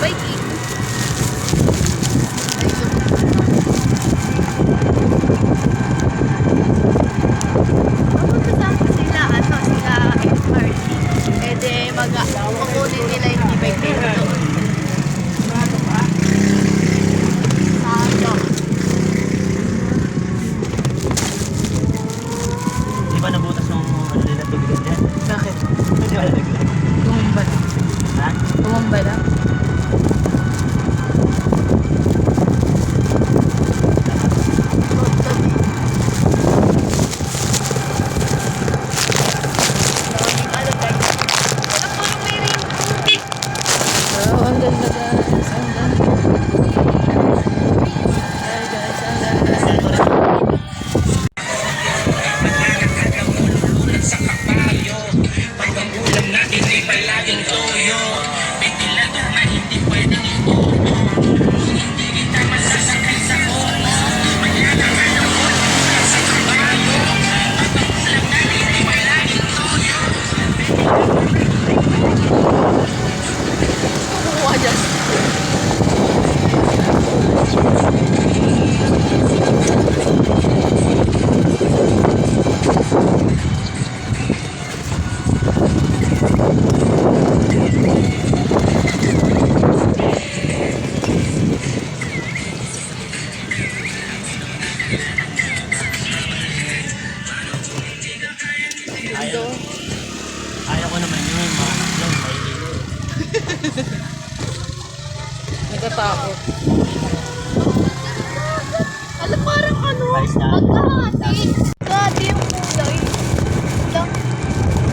Biking. Sila MRT. Eh de kukunin nila yung e-bike nila doon. Di ba nabutas ng ano nila tubig dyan? Bakit? Hindi ba nalaglag? Tumumba lang. Ha? Tumumba lang. Wow, ang ganda guys. Ang ganda. Ay guys, ang ganda. Kumuha dyan. Ayaw. Ayaw ko naman yun. Mahanap lang. May hilo. Nagkatakot. Alam, parang ano, Ayos na. magkahati. Magkahati yung kulay. Lang.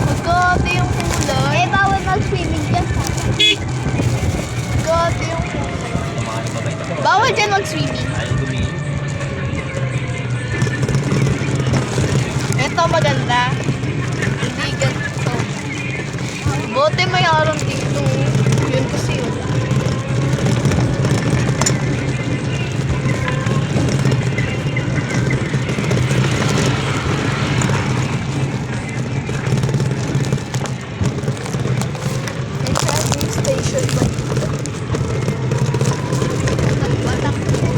Magkahati yung kulay. Eh, bawal mag-swimming dyan. Magkahati yung kulay. Mga nababay na. Bawal dyan mag-swimming. Ayaw gumili. Ito maganda. Hindi ganito. Bote may araw dito. Yun kasi yun. May charging station ba dito? Nagbatak ko siya.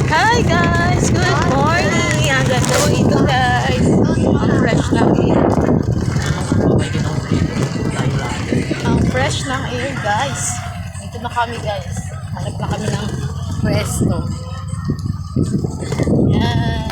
Hi guys! Good morning! Ang ganda mo ito guys. Ang fresh ng air. Mabay ka naman dito. Tayo lang. Ang fresh ng air guys. Ito na kami guys. Hanap na kami ng pwesto. Yan.